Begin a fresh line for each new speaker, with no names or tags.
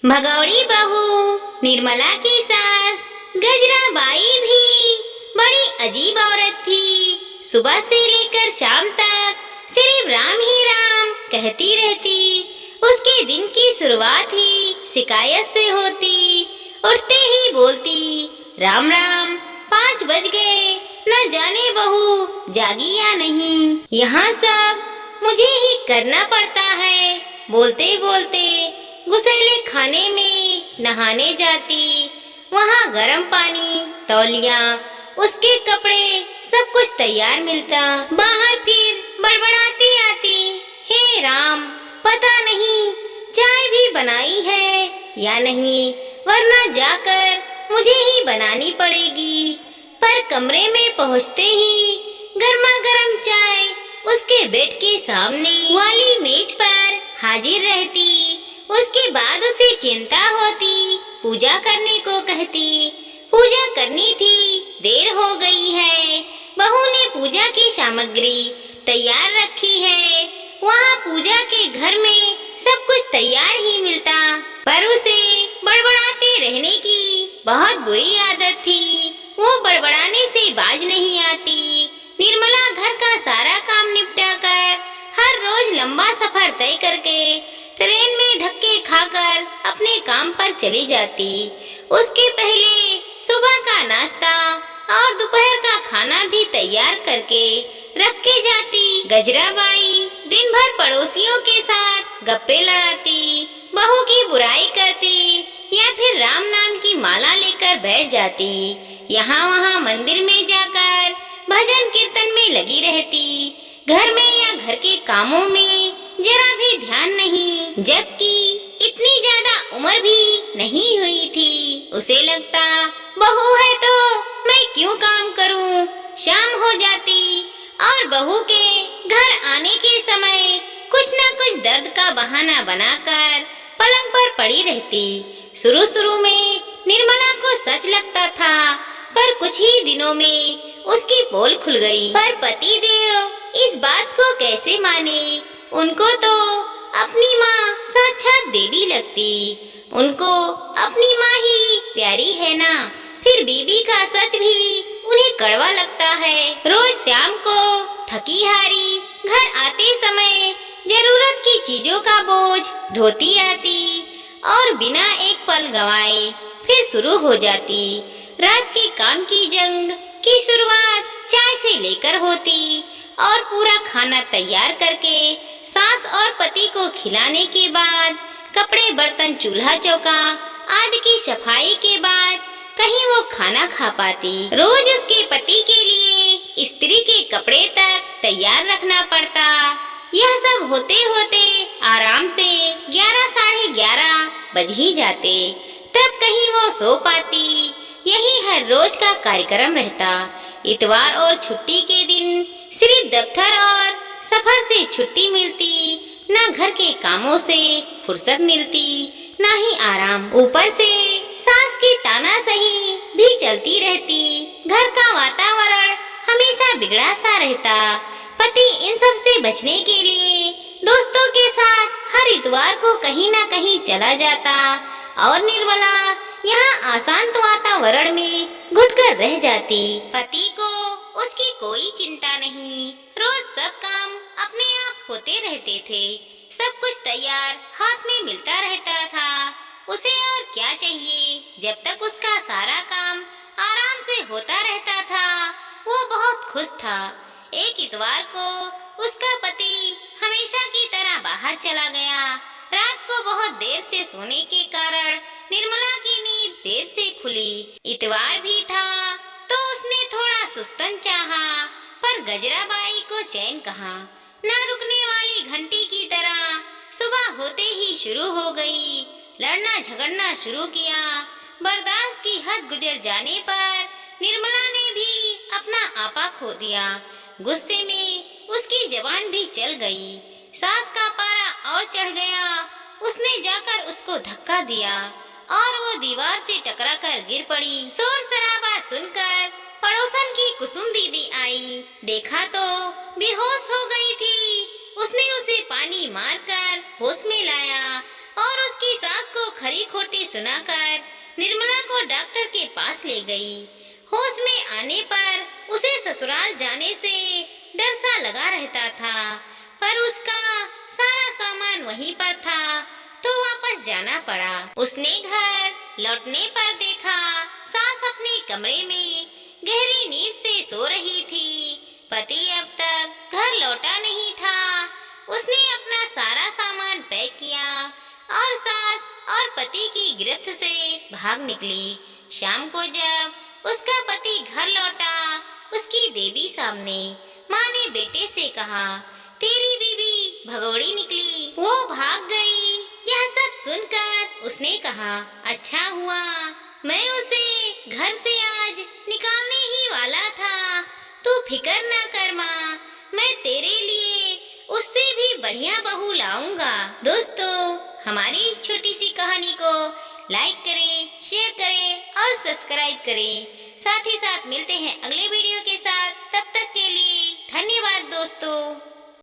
भगौड़ी बहू निर्मला की सास गजरा बाई भी बड़ी अजीब औरत थी। सुबह से लेकर शाम तक सिर्फ राम ही राम कहती रहती। उसके दिन की शुरुआत ही शिकायत से होती। उठते ही बोलती, राम राम 5 बज गए, न जाने बहू जागी या नहीं। यहाँ सब मुझे ही करना पड़ता है। बोलते बोलते गुस्सैले खाने में नहाने जाती। वहाँ गर्म पानी, तौलिया, उसके कपड़े सब कुछ तैयार मिलता। बाहर फिर बड़बड़ाती आती, हे राम पता नहीं चाय भी बनाई है या नहीं, वरना जाकर मुझे ही बनानी पड़ेगी। पर कमरे में पहुँचते ही गर्मा गर्म चाय उसके बेड के सामने वाली मेज पर हाजिर रहती। उसके बाद उसे चिंता होती, पूजा करने को कहती। पूजा करनी थी, देर हो गई है। बहू ने पूजा की सामग्री तैयार रखी है। वहाँ पूजा के घर में सब कुछ तैयार ही मिलता, पर उसे बड़बड़ाते रहने की बहुत बुरी आदत थी। वो बड़बड़ाने से बाज नहीं आती। निर्मला घर का सारा काम निपटा कर हर रोज लंबा सफर तय करके ट्रेन में धक्के खाकर अपने काम पर चली जाती। उसके पहले सुबह का नाश्ता और दोपहर का खाना भी तैयार करके रख के जाती। गजराबाई दिन भर पड़ोसियों के साथ गप्पे लड़ाती, बहू की बुराई करती या फिर राम नाम की माला लेकर बैठ जाती। यहाँ वहाँ मंदिर में जाकर भजन कीर्तन में लगी रहती। घर में या घर के कामों में जरा भी ध्यान नहीं, जबकि इतनी ज्यादा उम्र भी नहीं हुई थी। उसे लगता बहू है तो मैं क्यों काम करूं। शाम हो जाती और बहू के घर आने के समय कुछ न कुछ दर्द का बहाना बनाकर पलंग पर पड़ी रहती। शुरू में निर्मला को सच लगता था, पर कुछ ही दिनों में उसकी पोल खुल गई। पर पति देव इस बात को कैसे माने। उनको तो अपनी माँ साक्षात देवी लगती। उनको अपनी माँ ही प्यारी है ना। फिर बीबी का सच भी उन्हें कड़वा लगता है। रोज शाम को थकी हारी घर आते समय जरूरत की चीजों का बोझ ढोती आती और बिना एक पल गंवाए फिर शुरू हो जाती। रात के काम की जंग की शुरुआत चाय से लेकर होती और पूरा खाना तैयार करके सास और पति को खिलाने के बाद कपड़े बर्तन चूल्हा चौका आदि की सफाई के बाद कहीं वो खाना खा पाती। रोज उसके पति के लिए स्त्री के कपड़े तक तैयार रखना पड़ता। यह सब होते होते आराम से 11 साढ़े 11 बज ही जाते। तब कहीं वो सो पाती। यही हर रोज का कार्यक्रम रहता। इतवार और छुट्टी के दिन सिर्फ दफ्तर और सफर से छुट्टी मिलती, न घर के कामों से फुर्सत मिलती, न ही आराम। ऊपर से सास की तानाशाही भी चलती रहती। घर का वातावरण हमेशा बिगड़ा सा रहता। पति इन सब से बचने के लिए दोस्तों के साथ हर इतवार को कहीं न कहीं चला जाता और निर्मला यहाँ अशांत वातावरण में घुटकर रह जाती। पति को उसकी कोई चिंता नहीं। रोज सब काम अपने आप होते रहते थे। सब कुछ तैयार हाथ में मिलता रहता था। उसे और क्या चाहिए। जब तक उसका सारा काम आराम से होता रहता था वो बहुत खुश था। एक इतवार को उसका पति हमेशा की तरह बाहर चला गया। रात को बहुत देर से सोने के कारण निर्मला की नींद देर से खुली। इतवार भी था तो उसने थोड़ा सुस्तन चाहा, पर गजराबाई को चैन कहाँ। न रुकने वाली घंटी की तरह सुबह होते ही शुरू हो गई। लड़ना झगड़ना शुरू किया। बर्दाश्त की हद गुजर जाने पर निर्मला ने भी अपना आपा खो दिया। गुस्से में उसकी जबान भी चल गई। सास का पारा और चढ़ गया। उसने जाकर उसको धक्का दिया और वो दीवार से टकराकर गिर पड़ी। शोर शराबा सुनकर पड़ोसन की कुसुम दीदी आई। देखा तो बेहोश हो गई थी। उसने उसे पानी मारकर होश में लाया और उसकी सास को खरी खोटी सुनाकर निर्मला को डॉक्टर के पास ले गई। होश में आने पर उसे ससुराल जाने से डर सा लगा रहता था, पर उसका सारा सामान वहीं पर था तो वापस जाना पड़ा। उसने घर लौटने पर देखा सास अपने कमरे में गहरी नींद से सो रही थी। पति अब तक घर लौटा नहीं था। उसने अपना सारा सामान पैक किया और सास और पति की गिरफ्त से भाग निकली। शाम को जब उसका पति घर लौटा, उसकी देवी सामने माँ ने बेटे से कहा, तेरी बीवी भगोड़ी निकली, वो भाग गई। यह सब सुनकर उसने कहा, अच्छा हुआ, मैं उसे घर से आज निकालने ही वाला था। तू फिक्र ना कर माँ, मैं तेरे लिए उससे भी बढ़िया बहू लाऊंगा। दोस्तों, हमारी इस छोटी सी कहानी को लाइक करें, शेयर करें और सब्सक्राइब करें। साथ ही साथ मिलते हैं अगले वीडियो के साथ। तब तक के लिए धन्यवाद दोस्तों।